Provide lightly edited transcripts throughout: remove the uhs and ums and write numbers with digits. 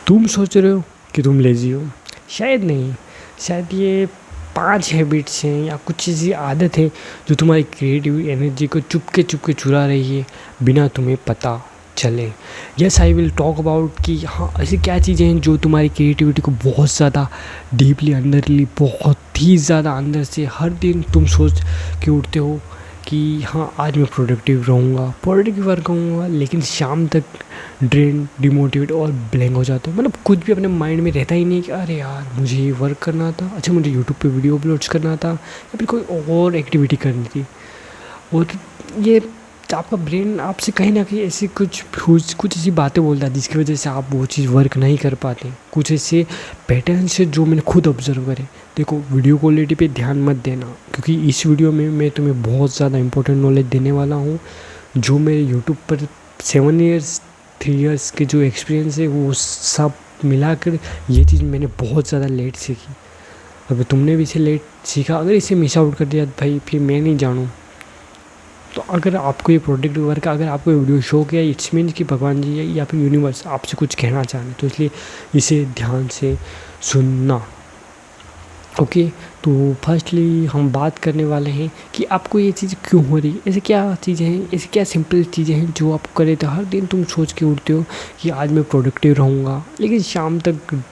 तुम सोच रहे हो कि तुम लेज़ी हो, शायद नहीं। शायद ये 5 हैबिट्स हैं या कुछ ऐसी आदत है जो तुम्हारी क्रिएटिव एनर्जी को चुपके चुपके चुरा रही है बिना तुम्हें पता चले। Yes, I will talk about कि हाँ, ऐसी क्या चीज़ें हैं जो तुम्हारी क्रिएटिविटी को बहुत ज़्यादा डीपली अंदरली, बहुत ही ज़्यादा अंदर से हर दिन तुम सोच के उठते हो कि हाँ, आज मैं प्रोडक्टिव रहूँगा, प्रोडक्टिव वर्क करूँगा, लेकिन शाम तक ड्रेन, डिमोटिवेट और ब्लैंक हो जाते हो। मतलब कुछ भी अपने माइंड में रहता ही नहीं कि अरे यार, मुझे ये वर्क करना था, अच्छा मुझे यूट्यूब पे वीडियो अपलोड्स करना था, या फिर कोई और एक्टिविटी करनी थी। और ये आपका ब्रेन आपसे कहीं ना कहीं ऐसी कुछ ऐसी बातें बोलता है जिसकी वजह से आप वो चीज़ वर्क नहीं कर पाते। कुछ ऐसे पैटर्न्स से जो मैंने खुद ऑब्जर्व करे। देखो, वीडियो क्वालिटी पे ध्यान मत देना, क्योंकि इस वीडियो में मैं तुम्हें बहुत ज़्यादा इंपॉर्टेंट नॉलेज देने वाला हूँ जो मेरे यूट्यूब पर 7 ईयर्स 3 ईयर्स के जो एक्सपीरियंस है वो सब मिलाकर ये चीज़ मैंने बहुत ज़्यादा लेट सीखी। अगर तुमने भी इसे लेट सीखा, अगर इसे मिस आउट कर दिया भाई, फिर मैं नहीं जानूँ। तो अगर आपको ये प्रोडक्ट वर्क, अगर आपको ये वीडियो शो किया, इट्स मीन कि भगवान जी या फिर यूनिवर्स आपसे कुछ कहना चाह रहे हैं, तो इसलिए इसे ध्यान से सुनना। ओके, तो फर्स्टली हम बात करने वाले हैं कि आपको ये चीज़ क्यों हो रही है। ऐसे क्या चीज़ें हैं, ऐसी क्या सिंपल चीज़ें हैं जो आप करे तो हर दिन तुम सोच के उठते हो कि आज मैं प्रोडक्टिव रहूँगा, लेकिन शाम तक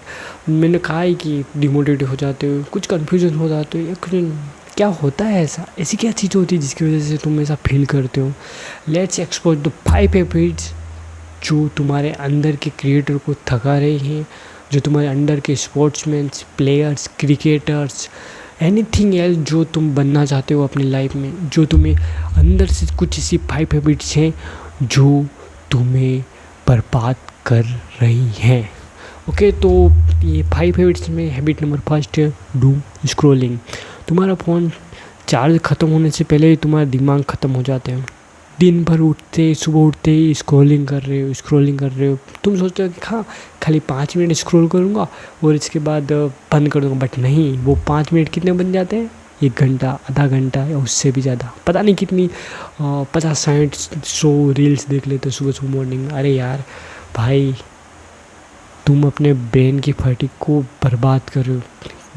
मैंने कहा है कि डिमोटिवेट हो जाते हो, कुछ कन्फ्यूजन हो जाते हो, या कुछ क्या होता है ऐसी क्या चीज़ होती है जिसकी वजह से तुम ऐसा फील करते हो। लेट्स एक्सप्लोर द 5 हैबिट्स जो तुम्हारे अंदर के क्रिएटर को थका रही हैं, जो तुम्हारे अंदर के sportsman, players, cricketers, anything else जो तुम बनना चाहते हो अपनी लाइफ में, जो तुम्हें अंदर से कुछ ऐसी 5 हैबिट्स हैं जो तुम्हें बर्बाद कर रही हैं। ओके, तो ये 5 हैबिट्स में हैबिट नंबर फर्स्ट है डूम स्क्रॉलिंग। तुम्हारा फ़ोन चार्ज ख़त्म होने से पहले ही तुम्हारा दिमाग ख़त्म हो जाते हैं। दिन भर सुबह उठते ही स्क्रॉलिंग कर रहे हो। तुम सोचते हो कि हाँ, खाली 5 मिनट स्क्रॉल करूँगा और इसके बाद बंद कर दूँगा, बट नहीं, वो 5 मिनट कितने बन जाते हैं, 1 घंटा, आधा घंटा या उससे भी ज़्यादा। पता नहीं कितनी 50-60-100 रील्स देख लेते हो सुबह सुबह मॉर्निंग। अरे यार भाई, तुम अपने ब्रेन की फटीग को बर्बाद कर रहे हो।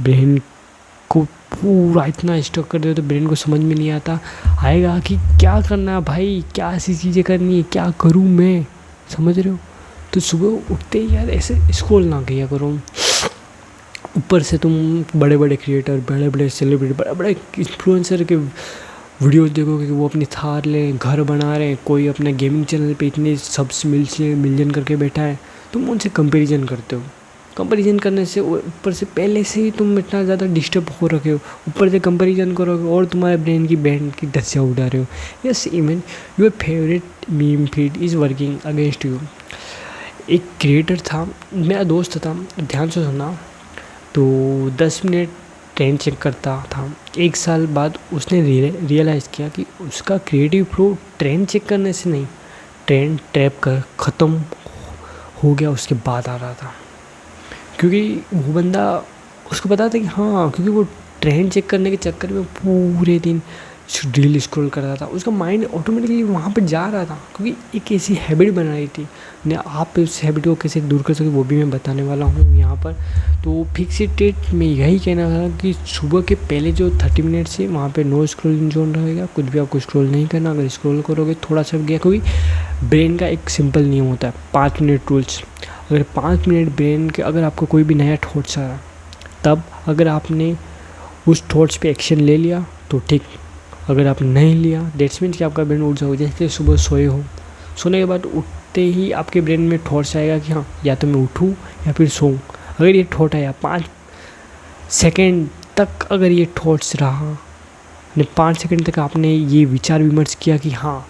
ब्रेन को पूरा इतना स्टॉक कर दे तो ब्रेन को समझ में नहीं आएगा कि क्या करना है भाई, क्या ऐसी चीज़ें करनी है, क्या करूँ मैं, समझ रहे हो। तो सुबह उठते ही यार ऐसे स्क्रॉल ना किया करो। ऊपर से तुम बड़े बड़े क्रिएटर, बड़े बड़े सेलिब्रिटी, बड़े बड़े इन्फ्लुएंसर के वीडियोज़ देखोगे कि वो अपनी थार ले घर बना रहे हैं, कोई अपने गेमिंग चैनल पे इतने सब्स मिलियन करके बैठा है, तुम उनसे कंपैरिजन करते हो। कंपैरिजन करने से ऊपर से पहले से ही तुम इतना ज़्यादा डिस्टर्ब हो रखे हो, ऊपर से कंपैरिजन करोगे और तुम्हारे ब्रेन की बैंड की धज्जियाँ उड़ा रहे हो। Yes, even your favourite meme feed is working against you. एक क्रिएटर था, मेरा दोस्त था, ध्यान से सुनना। तो 10 मिनट ट्रेंड चेक करता था। 1 साल बाद उसने रियलाइज़ किया कि उसका क्रिएटिव फ्लो ट्रेंड चेक करने से नहीं, ट्रेंड ट्रैप कर ख़त्म हो गया उसके बाद आ रहा था। क्योंकि वो बंदा, उसको पता था कि हाँ, क्योंकि वो ट्रेंड चेक करने के चक्कर में पूरे दिन रील स्क्रॉल कर रहा था, उसका माइंड ऑटोमेटिकली वहाँ पर जा रहा था, क्योंकि एक ऐसी हैबिट बना रही थी। ने आप इस हैबिट को कैसे दूर कर सके वो भी मैं बताने वाला हूँ यहाँ पर। तो फिक्सेटेड में यही कहना था कि सुबह के पहले जो 30 मिनट से वहाँ पे नो स्क्रॉलिंग जोन रहेगा, कुछ भी आपको स्क्रॉल नहीं करना। अगर स्क्रॉल करोगे थोड़ा सा गया, क्योंकि ब्रेन का एक सिंपल नियम होता है 5 मिनट रूल्स। अगर 5 मिनट ब्रेन के, अगर आपको कोई भी नया थॉट्स आ रहा, तब अगर आपने उस थॉट्स पे एक्शन ले लिया तो ठीक, अगर आपने नहीं लिया दैट्स मीन्स कि आपका ब्रेन उठ जाओगे। जैसे सुबह सोए हो, सोने के बाद उठते ही आपके ब्रेन में थॉट्स आएगा कि हाँ, या तो मैं उठूँ या फिर सोऊं। अगर ये थॉट आया 5 सेकेंड तक, अगर ये थॉट्स रहा, 5 सेकेंड तक आपने ये विचार विमर्श किया कि हाँ,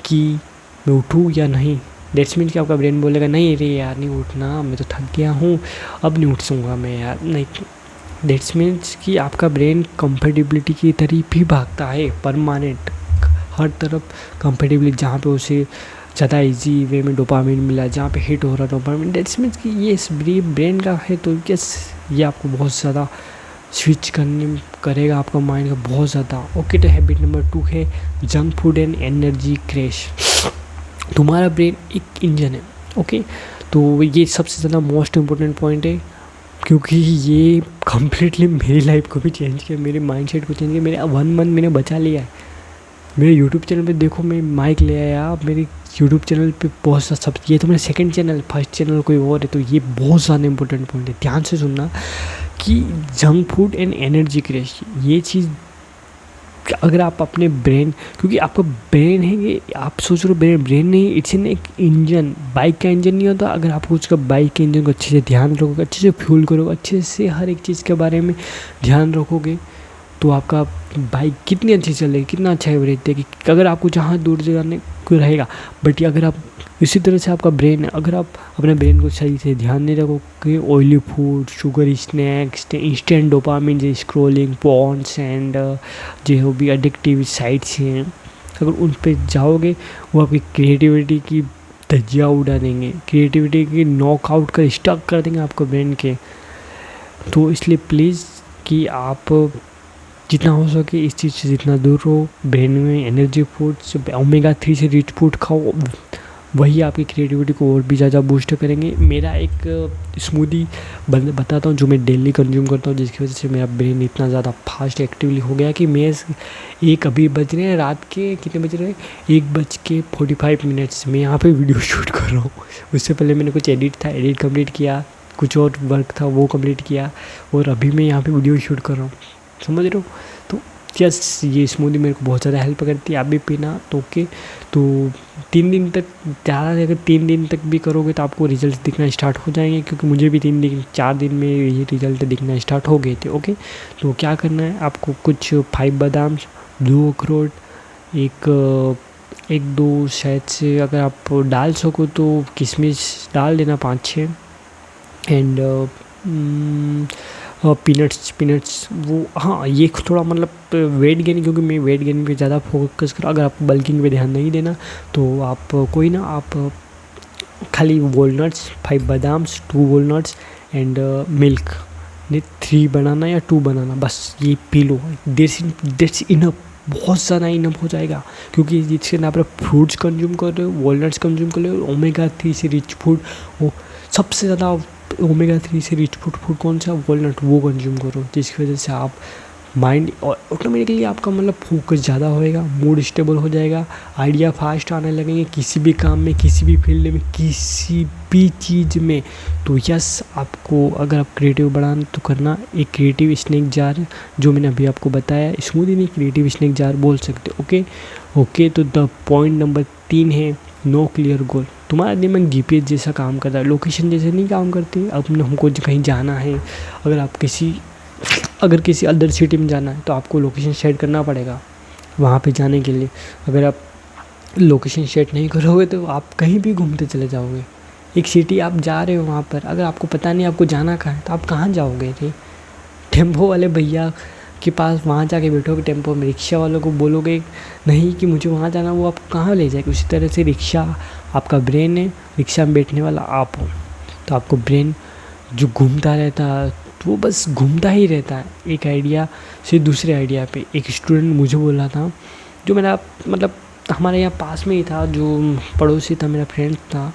कि मैं उठूँ या नहीं, दैट्स मीन्स कि आपका ब्रेन बोलेगा नहीं रे यार, नहीं उठना, मैं तो थक गया हूँ, अब नहीं उठ सकूँगा मैं यार, नहीं। दैट्स मीन्स कि आपका ब्रेन कंफर्टेबिलिटी की तरफ भी भागता है, परमानेंट, हर तरफ कंफर्टेबिलिटी, जहाँ पे उसे ज़्यादा इजी वे में डोपामिन मिला, जहाँ पे हिट हो रहा डोपामिन। दैट्स मीन्स कि ये इस ब्रेन का है, तो यस, ये आपको बहुत ज़्यादा स्विच करेगा आपका माइंड का बहुत ज़्यादा। ओके, तो हैबिट नंबर 2 है junk food and energy crash. तुम्हारा ब्रेन एक इंजन है, ओके। तो ये सबसे ज़्यादा मोस्ट इम्पोर्टेंट पॉइंट है, क्योंकि ये कम्प्लीटली मेरी लाइफ को भी चेंज किया, मेरे माइंडसेट को चेंज किया। मेरे 1 मंथ मैंने बचा लिया है। मेरे यूट्यूब चैनल पे देखो, मैं माइक ले आया, मेरे यूट्यूब चैनल पे बहुत सा सब, ये तो मेरा सेकंड चैनल, फर्स्ट चैनल कोई और है। तो ये बहुत ज़्यादा इंपॉर्टेंट पॉइंट है, ध्यान से सुनना कि junk food and energy crash, ये चीज़ अगर आप अपने ब्रेन, क्योंकि आपका ब्रेन है, ये आप सोच रहे हो ब्रेन नहीं, इट्स इन एक इंजन, बाइक का इंजन नहीं होता। अगर आप उसका बाइक के इंजन को अच्छे से ध्यान रखोगे, अच्छे से फ्यूल करोगे, अच्छे से हर एक चीज़ के बारे में ध्यान रखोगे, तो आपका बाइक कितनी अच्छी चलेगी, कितना अच्छा एवरेज देगी, अगर आपको जहाँ दूर जाने को रहेगा। बट अगर आप इसी तरह से आपका ब्रेन है, अगर आप अपने ब्रेन को सही से ध्यान नहीं रखोगे, oily food, sugar snacks, instant dopamine, जो स्क्रॉलिंग, पॉन्स एंड जो भी एडिक्टिव साइट्स हैं, अगर उन पे जाओगे, वो आपकी क्रिएटिविटी की धज्जियाँ उड़ा देंगे, क्रिएटिविटी की नॉकआउट कर स्टक कर देंगे आपको ब्रेन के। तो इसलिए प्लीज़ कि आप जितना हो सके इस चीज़ से जितना दूर रहो। ब्रेन में एनर्जी फूड्स, ओमेगा 3 से रिच फूड खाओ, वही आपकी क्रिएटिविटी को और भी ज़्यादा बूस्ट करेंगे। मेरा एक स्मूदी बताता हूँ जो मैं डेली कंज्यूम करता हूँ, जिसकी वजह से मेरा ब्रेन इतना ज़्यादा फास्ट एक्टिवली हो गया कि मैं अभी बज रहे हैं रात के, कितने बज रहे हैं, 1:45 मैं यहाँ पे वीडियो शूट कर रहा हूँ। उससे पहले मैंने कुछ एडिट कंप्लीट किया, कुछ और वर्क था वो कंप्लीट किया, और अभी मैं यहाँ पे वीडियो शूट कर रहा हूँ, समझ रहे हो। तो यस, ये स्मूदी मेरे को बहुत ज़्यादा हेल्प करती है। आप भी पीना तो ओके। तो 3 दिन तक, ज़्यादा से अगर 3 दिन तक भी करोगे तो आपको रिजल्ट दिखना स्टार्ट हो जाएंगे, क्योंकि मुझे भी 4 दिन में ये रिजल्ट दिखना स्टार्ट हो गए थे। ओके, तो क्या करना है आपको, कुछ 5 बादाम, 2 अखरोट, एक दो शायद से अगर आप डाल सको तो किशमिश डाल देना 5-6, एंड पीनट्स वो, हाँ ये थोड़ा मतलब वेट गेन, क्योंकि मैं वेट गेन पे ज़्यादा फोकस कर, अगर आप बल्किंग पे ध्यान नहीं देना तो आप कोई ना, आप खाली वॉलनट्स, 5 बादाम्स, 2 वॉलनट्स एंड मिल्क, नहीं 3 बनाना या 2 बनाना, बस ये पी लो। दैट्स इनफ, बहुत ज़्यादा इनफ हो जाएगा, क्योंकि जिसके ना आप फ्रूट्स कंज्यूम कर रहे हो, वॉलनट्स कंज्यूम कर रहे हो, ओमेगा 3 से रिच फूड, वो सबसे ज़्यादा ओमेगा 3 से रिच फूड कौन सा, वॉलनट, वो कंज्यूम करो, जिसकी वजह से आप माइंड ऑटोमेटिकली आपका मतलब फोकस ज़्यादा होएगा, मूड स्टेबल हो जाएगा, आइडिया फास्ट आने लगेंगे किसी भी काम में, किसी भी फील्ड में, किसी भी चीज़ में। तो यस, आपको अगर आप क्रिएटिव बढ़ाना तो करना एक क्रिएटिव स्नैक जार, जो मैंने अभी आपको बताया, स्मूदी नहीं, क्रिएटिव स्नैक जार बोल सकते। ओके। तो द पॉइंट नंबर 3 है नो क्लियर गोल। तुम्हारा दिमाग GPS जैसा काम करता है, लोकेशन जैसे नहीं काम करती। अब हमको कहीं जाना है, अगर किसी अदर सिटी में जाना है तो आपको लोकेशन सेट करना पड़ेगा वहाँ पे जाने के लिए। अगर आप लोकेशन सेट नहीं करोगे तो आप कहीं भी घूमते चले जाओगे। एक सिटी आप जा रहे हो, वहाँ पर अगर आपको पता नहीं आपको जाना कहाँ है तो आप कहाँ जाओगे रे? टेम्पो वाले भैया के पास वहाँ जाके बैठोगे टेम्पो में, रिक्शा वालों को बोलोगे नहीं कि मुझे वहाँ जाना, वो आपको कहाँ ले जाएगा? उसी तरह से रिक्शा आपका ब्रेन है, रिक्शा में बैठने वाला आप हो। तो आपको ब्रेन जो घूमता रहता है, तो वो बस घूमता ही रहता है, एक आइडिया से दूसरे आइडिया पे। एक स्टूडेंट मुझे बोला था, जो मेरा मतलब हमारे यहाँ पास में ही था, जो पड़ोसी था, मेरा फ्रेंड था,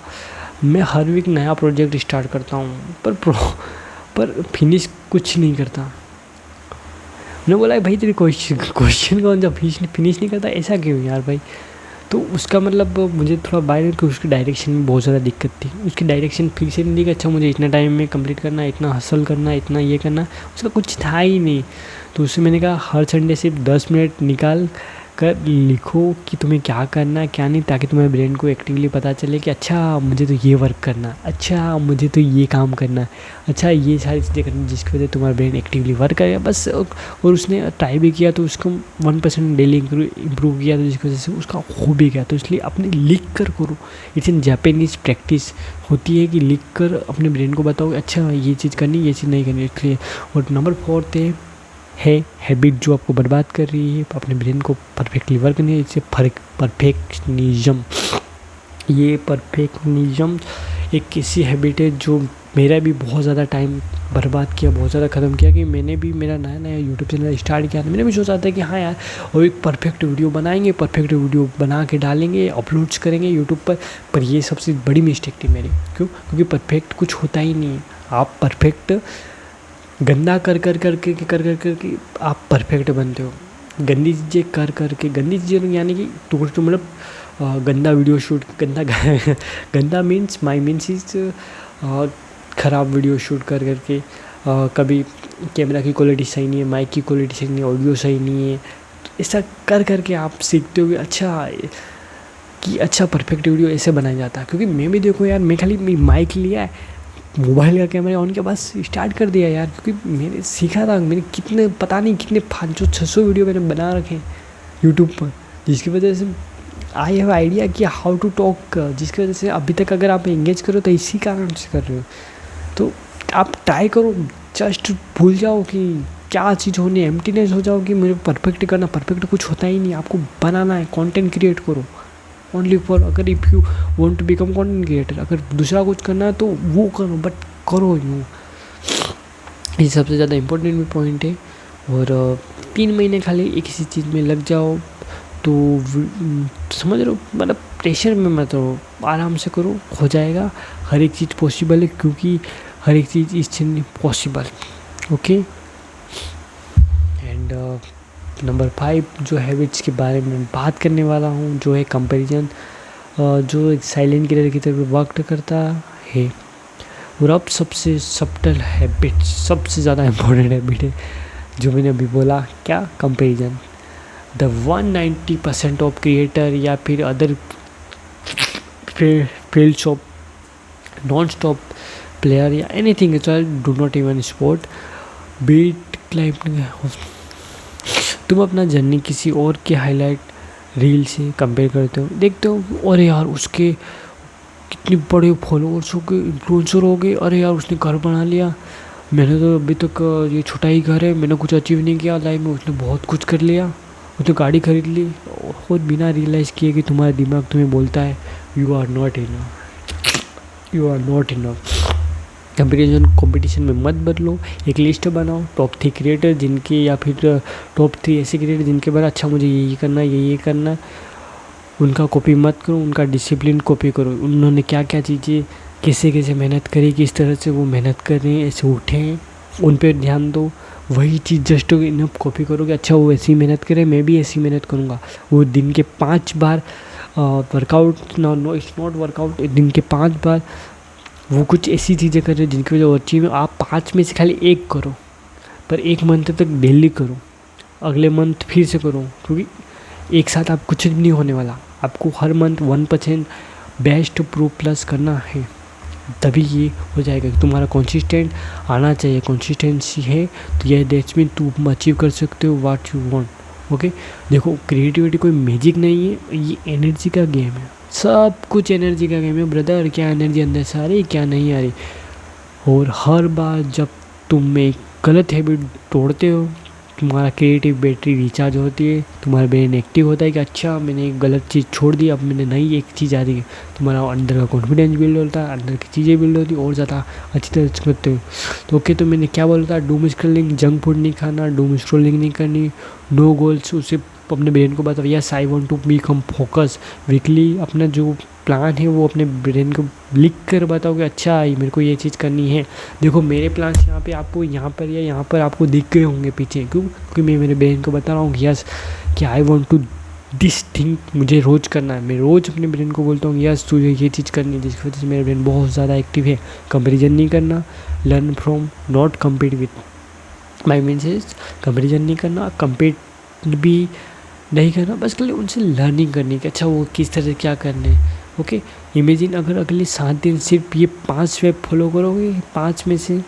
मैं हर वीक नया प्रोजेक्ट स्टार्ट करता हूँ पर फिनिश कुछ नहीं करता। मैंने बोला भाई तेरी क्वेश्चन कौन सा फिनिश नहीं करता, ऐसा क्यों यार भाई? तो उसका मतलब मुझे थोड़ा बाहर कि उसकी डायरेक्शन में बहुत ज़्यादा दिक्कत थी। उसकी डायरेक्शन फिक्स ही नहीं थी कि अच्छा मुझे इतना टाइम में कंप्लीट करना है, इतना हसल करना है, इतना ये करना, उसका कुछ था ही नहीं। तो उससे मैंने कहा हर संडे सिर्फ 10 मिनट निकाल कर लिखो कि तुम्हें क्या करना है क्या नहीं, ताकि तुम्हारे ब्रेन को एक्टिवली पता चले कि अच्छा मुझे तो ये वर्क करना है, अच्छा मुझे तो ये काम करना है, अच्छा ये सारी चीज़ें करनी, जिसकी वजह से तुम्हारा ब्रेन एक्टिवली वर्क करेगा बस। और उसने ट्राई भी किया तो उसको 1% डेली इम्प्रूव किया, तो जिसकी वजह से उसका हो भी गया। तो इसलिए अपने लिख कर करो, इट्स इन जापानीज़ प्रैक्टिस होती है कि लिख कर अपने ब्रेन को बताओ अच्छा ये चीज़ करनी, ये चीज़ नहीं करनी, इसलिए। और नंबर 4 है हैबिट जो आपको बर्बाद कर रही है, अपने ब्रेन को परफेक्टली वर्क नहीं है, इससे परफेक्शनिज्म। ये परफेक्शनिज्म एक ऐसी हैबिट है जो मेरा भी बहुत ज़्यादा टाइम बर्बाद किया, बहुत ज़्यादा ख़त्म किया। कि मैंने भी मेरा नया नया यूट्यूब चैनल स्टार्ट किया था, मैंने भी सोचा था कि हाँ यार और एक परफेक्ट वीडियो बनाएंगे, परफेक्ट वीडियो बना के डालेंगे, अपलोड्स करेंगे यूट्यूब पर ये सबसे बड़ी मिस्टेक थी मेरी। क्यों? क्योंकि परफेक्ट कुछ होता ही नहीं है। आप परफेक्ट गंदा कर के आप परफेक्ट बनते हो। गंदी चीज़ें कर गंदी चीज़ें यानी कि तो मतलब गंदा वीडियो शूट, गंदा मीन्स माई मीन्स इज ख़राब वीडियो शूट करके कभी कैमरा की क्वालिटी सही नहीं है, माइक की क्वालिटी सही नहीं है, ऑडियो सही नहीं है। तो ऐसा करके आप सीखते हो कि अच्छा परफेक्ट वीडियो ऐसे बनाया जाता है। क्योंकि मैं भी देखो यार, मैं खाली माइक लिया है, मोबाइल का कैमरा ऑन किया, बस स्टार्ट कर दिया यार। क्योंकि मैंने सीखा था, मैंने कितने पता नहीं कितने 500-600 वीडियो मैंने बना रखे हैं यूट्यूब पर, जिसकी वजह से आई हैव आइडिया कि हाउ टू टॉक, जिसकी वजह से अभी तक अगर आप एंगेज करो तो इसी कारण से कर रहे हो। तो आप ट्राई करो, जस्ट भूल जाओ कि क्या चीज़ होनी है, एम्प्टीनेस हो जाओ कि मुझे परफेक्ट करना, परफेक्ट कुछ होता ही नहीं, आपको बनाना है, कंटेंट क्रिएट करो ओनली फॉर, अगर if you want to become content creator, अगर दूसरा कुछ करना है तो वो करो, बट करो यूँ। ये सबसे ज़्यादा इम्पोर्टेंट भी पॉइंट है। और 3 महीने खाली एक किसी चीज़ में लग जाओ तो समझ लो, मतलब प्रेशर में मत रहो, आराम से करो, हो जाएगा। हर एक चीज़ पॉसिबल है, क्योंकि हर एक चीज़ इस चीज़ पॉसिबल। ओके। एंड नंबर 5 जो हैबिट्स के बारे में बात करने वाला हूँ, जो है कंपैरिजन, जो एक साइलेंट किलर की तरह वर्क करता है। और अब सबसे सब्टल हैबिट, सबसे ज़्यादा इम्पोर्टेंट हैबिट है जो मैंने अभी बोला, क्या? कंपैरिजन। द 190% ऑफ क्रिएटर या फिर other fields of non stop player या anything do not even sport beat climbing. तुम अपना जर्नी किसी और के हाईलाइट रील से कंपेयर करते हो, देखते हो अरे यार उसके कितने बड़े फॉलोअर्स हो गए, इन्फ्लुएंसर हो गए, अरे यार उसने घर बना लिया, मैंने तो अभी तक ये छोटा ही घर है, मैंने कुछ अचीव नहीं किया लाइफ में, उसने बहुत कुछ कर लिया, उसने गाड़ी खरीद ली। और बिना रियलाइज़ किए कि तुम्हारा दिमाग तुम्हें बोलता है you are not enough, you are not enough. Competition में मत बदलो, एक लिस्ट बनाओ टॉप 3 क्रिएटर जिनके, या फिर टॉप 3 ऐसे क्रिएटर जिनके बारे अच्छा मुझे ये करना है, ये करना है। उनका कॉपी मत करो, उनका डिसिप्लिन कॉपी करो। उन्होंने क्या क्या चीज़ें कैसे मेहनत करी, किस तरह से वो मेहनत कर रहे हैं, ऐसे उठे हैं, उन पर ध्यान दो। वही चीज़ जस्ट इनफ कॉपी करोगे, अच्छा वो ऐसी मेहनत करे, मैं भी ऐसी मेहनत करूँगा। वो दिन के 5 बार workout, no it's not workout, दिन के 5 बार वो कुछ ऐसी चीज़ें कर रहे हैं जिनकी वजह वो अच्छी में, आप 5 में से खाली 1 करो, पर 1 मंथ तक डेली करो, अगले मंथ फिर से करो। क्योंकि एक साथ आप कुछ नहीं होने वाला, आपको हर मंथ 1% बेस्ट प्रो प्लस करना है, तभी ये हो जाएगा। तुम्हारा कंसिस्टेंट आना चाहिए, कंसिस्टेंसी है तो यह दैट्स मीन तुम अचीव कर सकते हो व्हाट यू वांट। ओके। देखो क्रिएटिविटी कोई मैजिक नहीं है, ये एनर्जी का गेम है, सब कुछ एनर्जी का गेम है ब्रदर। क्या एनर्जी अंदर से आ रही, क्या नहीं आ रही। और हर बार जब तुम एक गलत हैबिट तोड़ते हो, तुम्हारा क्रिएटिव बैटरी रिचार्ज होती है, तुम्हारा ब्रेन एक्टिव होता है कि अच्छा मैंने एक गलत चीज़ छोड़ दी, अब मैंने नई एक चीज़ आ रही है। तुम्हारा अंदर का कॉन्फिडेंस बिल्ड होता है, अंदर की चीज़ें बिल्ड होती है, और ज़्यादा अच्छी तरह से करते हो। तो ओके, तो मैंने क्या बोला था, डूम स्क्रॉलिंग, जंक फूड नहीं खाना, डूम स्क्रॉलिंग नहीं करनी, नो गोल्स। उसे अपने ब्रेन को बताओ yes I want to become focus. Weekly अपना जो प्लान है वो अपने ब्रेन को लिख कर बताओ कि अच्छा मेरे को ये चीज़ करनी है। देखो मेरे प्लान्स यहाँ पे आपको यहाँ पर या यहाँ पर आपको दिख गए होंगे पीछे, क्योंकि मैं मेरे ब्रेन को बता रहा हूँ कि यस कि I want to this thing, मुझे रोज़ करना है। मैं रोज़ अपने ब्रेन को बोलता हूँ यस तुझे ये चीज़ करनी है, जिसकी वजह से मेरा ब्रेन बहुत ज़्यादा एक्टिव है। कंपेरिजन नहीं करना, learn from not compete with my means is, comparison नहीं करना, कम्पीट भी नहीं करना, बस खाली उनसे लर्निंग करनी कि अच्छा वो किस तरह से क्या करने हैं। ओके। इमेजिन अगर अगले 7 दिन सिर्फ ये 5 स्टेप फॉलो करोगे 5 में से,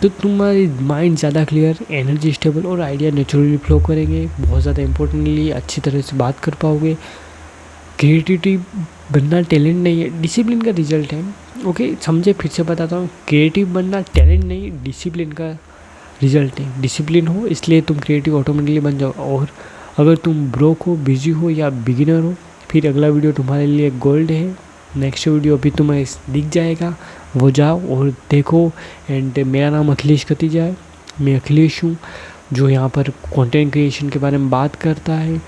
तो तुम्हारी माइंड ज़्यादा क्लियर, एनर्जी स्टेबल और आइडिया नेचुरली फ्लो करेंगे। बहुत ज़्यादा इंपॉर्टेंटली अच्छी तरह से बात कर पाओगे। क्रिएटिविटी बनना टैलेंट नहीं है, डिसिप्लिन का रिजल्ट है। ओके समझे, फिर से बताता हूँ, क्रिएटिव बनना टैलेंट नहीं, डिसिप्लिन का रिजल्ट है। डिसिप्लिन हो इसलिए तुम क्रिएटिव ऑटोमेटिकली बन जाओ। और अगर तुम ब्रोक हो, बिजी हो या बिगिनर हो, फिर अगला वीडियो तुम्हारे लिए गोल्ड है। नेक्स्ट वीडियो अभी तुम्हें दिख जाएगा, वो जाओ और देखो। एंड मेरा नाम अखिलेश कतीजा है, मैं अखिलेश हूँ जो यहाँ पर कंटेंट क्रिएशन के बारे में बात करता है,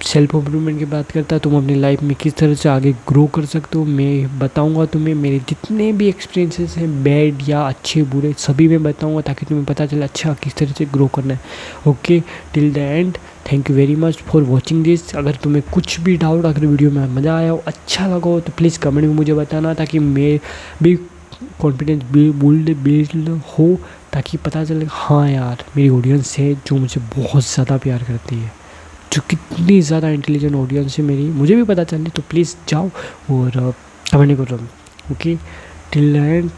सेल्फ इम्प्रूवमेंट की बात करता है। तुम अपनी लाइफ में किस तरह से आगे ग्रो कर सकते हो मैं बताऊंगा तुम्हें। मेरे जितने भी एक्सपीरियंसेस हैं, बैड या अच्छे बुरे, सभी मैं बताऊंगा ताकि तुम्हें पता चले अच्छा किस तरह से ग्रो करना है। Okay, till the end thank you very much for watching this. अगर तुम्हें कुछ भी डाउट, अगर वीडियो में मज़ा आया हो, अच्छा लगा हो, तो प्लीज़ कमेंट में मुझे बताना ताकि मैं भी कॉन्फिडेंस बिल्ड हो, ताकि पता चले हाँ यार मेरी ऑडियंस है जो मुझे बहुत ज़्यादा प्यार करती है, जो कितनी ज़्यादा इंटेलिजेंट ऑडियंस है मेरी, मुझे भी पता चले। तो प्लीज़ जाओ और कमेंट करो। Okay, till and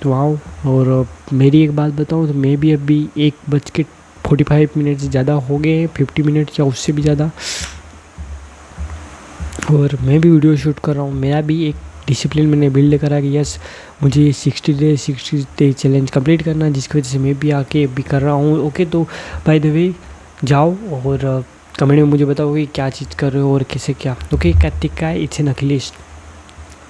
wow. और मेरी एक बात बताऊँ तो मैं भी अभी 1:45 से ज़्यादा हो गए हैं, 50 मिनट या उससे भी ज़्यादा, और मैं भी वीडियो शूट कर रहा हूँ। मेरा भी एक डिसिप्लिन मैंने बिल्ड करा कि यस मुझे 60 डे चैलेंज कंप्लीट करना है, जिसकी वजह से मैं भी आके अभी कर रहा हूँ। ओके, तो बाय द वे जाओ और कमेंट में मुझे बताओ कि क्या चीज़ कर रहे हो और कैसे क्या। ओके, कार्तिक का it's an Akhilesh,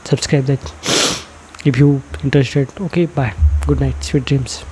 subscribe that if you interested. Okay, bye, good night, sweet dreams.